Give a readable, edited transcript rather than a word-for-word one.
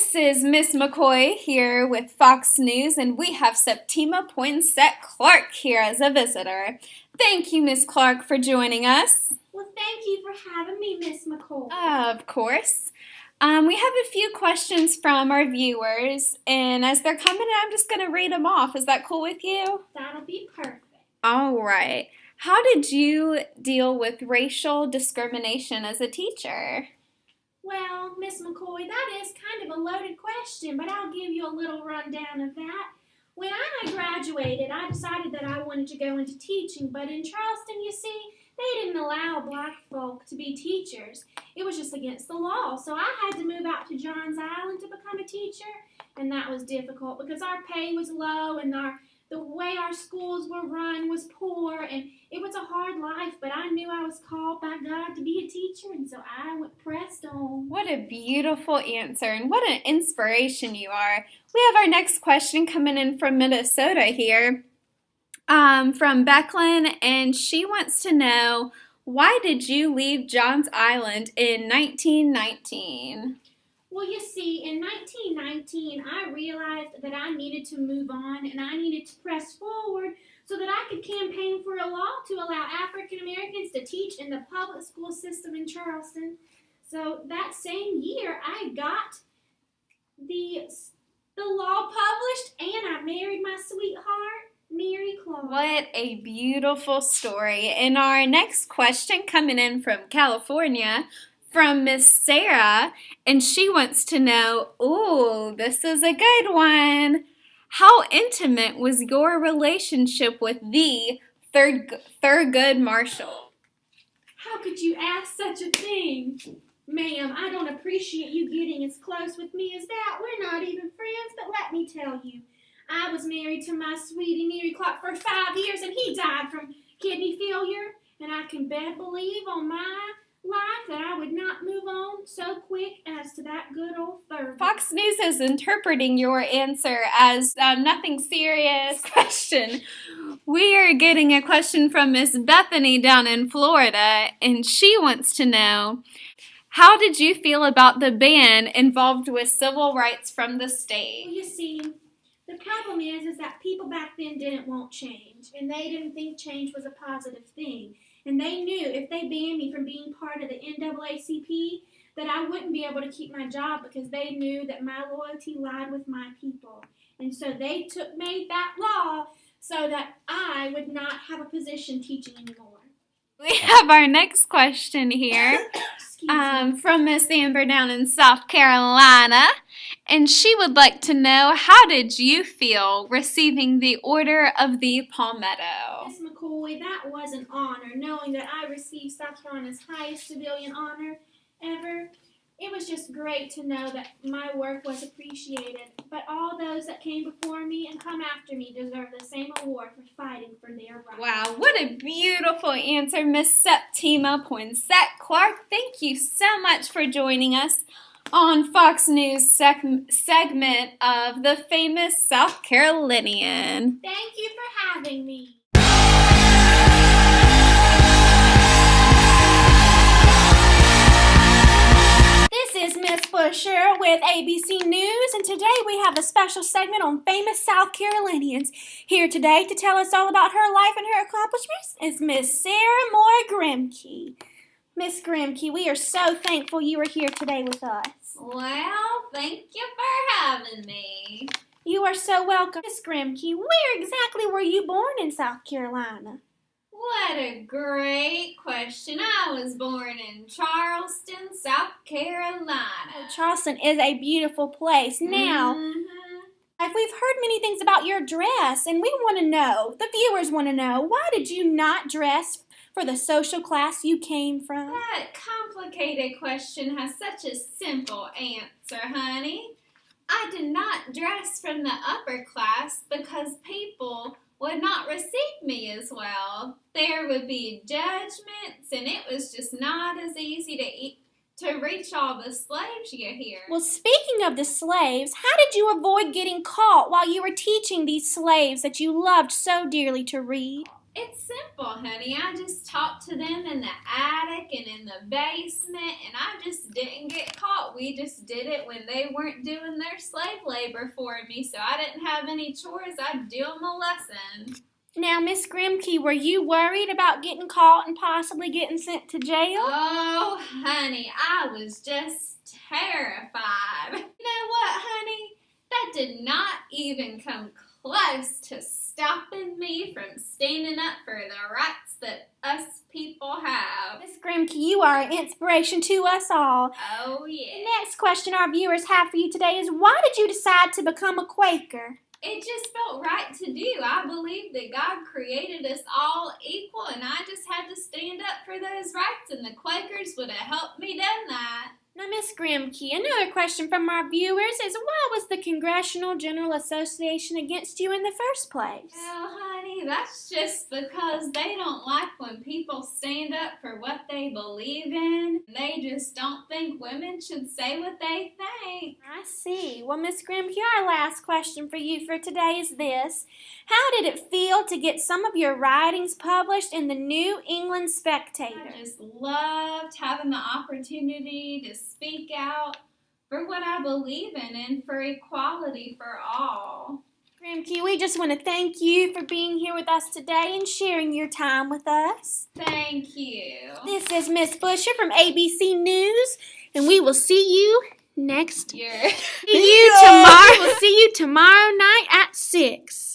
This is Miss McCoy here with Fox News, and we have Septima Poinsett Clark here as a visitor. Thank you, Miss Clark, for joining us. Well, thank you for having me, Miss McCoy. Of course. We have a few questions from our viewers, and as they're coming in, I'm just going to read them off. Is that cool with you? That'll be perfect. All right. How did you deal with racial discrimination as a teacher? Well, Miss McCoy, that is kind of a loaded question, but I'll give you a little rundown of that. When I graduated, I decided that I wanted to go into teaching, but in Charleston, you see, they didn't allow black folk to be teachers. It was just against the law, so I had to move out to Johns Island to become a teacher, and that was difficult because our pay was low and the way our schools were run was poor, and it was a hard life, but I knew I was called by God to be a teacher, and so I pressed on. What a beautiful answer, and what an inspiration you are. We have our next question coming in from Minnesota here, from Becklin, and she wants to know, why did you leave Johns Island in 1919? Well, you see, in 1919, I realized that I needed to move on and I needed to press forward so that I could campaign for a law to allow African Americans to teach in the public school system in Charleston. So that same year, I got the law published and I married my sweetheart, Mary Clark. What a beautiful story. And our next question coming in from California, from Miss Sarah, and she wants to know, ooh, this is a good one. How intimate was your relationship with the Thurgood Marshall? How could you ask such a thing? Ma'am, I don't appreciate you getting as close with me as that. We're not even friends, but let me tell you, I was married to my sweetie Mary Clark for 5 years, and he died from kidney failure, and I can believe on my life that I would not move on so quick as to that good old Thurgood. Fox News is interpreting your answer as nothing serious question. We are getting a question from Miss Bethany down in Florida, and she wants to know, how did you feel about the ban involved with civil rights from the state? Well, you see, the problem is that people back then didn't want change, and they didn't think change was a positive thing. And they knew if they banned me from being part of the NAACP that I wouldn't be able to keep my job because they knew that my loyalty lied with my people. And so they made that law so that I would not have a position teaching anymore. We have our next question here from Miss Amber down in South Carolina. And she would like to know, how did you feel receiving the Order of the Palmetto? Miss McCoy, that was an honor, knowing that I received South Carolina's highest civilian honor ever. It was just great to know that my work was appreciated, but all those that came before me and come after me deserve the same award for fighting for their rights. Wow, what a beautiful answer, Miss Septima Poinsett Clark. Thank you so much for joining us on Fox News segment of the famous South Carolinian. Thank you for having me. This is Miss Busher with ABC News, and today we have a special segment on famous South Carolinians. Here today to tell us all about her life and her accomplishments is Miss Sarah Moore Grimke. Miss Grimke, we are so thankful you are here today with us. Well, thank you for having me. You are so welcome. Miss Grimke, where exactly were you born in South Carolina? What a great question. I was born in Charleston, South Carolina. Oh, Charleston is a beautiful place. Now, we've heard many things about your dress, and we want to know, the viewers want to know, why did you not dress for the social class you came from? That complicated question has such a simple answer, honey. I did not dress from the upper class because people would not receive me as well. There would be judgments, and it was just not as easy to reach all the slaves you hear. Well, speaking of the slaves, how did you avoid getting caught while you were teaching these slaves that you loved so dearly to read? It's simple, honey. I just talked to them in the attic and in the basement, and I just didn't get caught. We just did it when they weren't doing their slave labor for me, so I didn't have any chores. I'd do them a lesson. Now, Miss Grimke, were you worried about getting caught and possibly getting sent to jail? Oh, honey, I was just terrified. You know what, honey? That did not even come close to stopping me from standing up for the rights that us people have. Miss Grimke, you are an inspiration to us all. Oh, The yeah. next question our viewers have for you today is, why did you decide to become a Quaker? It just felt right to do. I believe that God created us all equal, and I just had to stand up for those rights, and the Quakers would have helped me done that. Now, Miss Grimke, another question from our viewers is, why was the Congressional General Association against you in the first place? Well, honey, that's just because they don't like when people stand up for what they believe in. They just don't think women should say what they think. I see. Well, Miss Grimke, our last question for you for today is this. How did it feel to get some of your writings published in the New England Spectator? I just loved having the opportunity to speak out for what I believe in and for equality for all. Grimke, we just want to thank you for being here with us today and sharing your time with us. Thank you. This is Miss Busher from ABC News, and we will see you next. You're See you tomorrow. We'll see you tomorrow night at 6.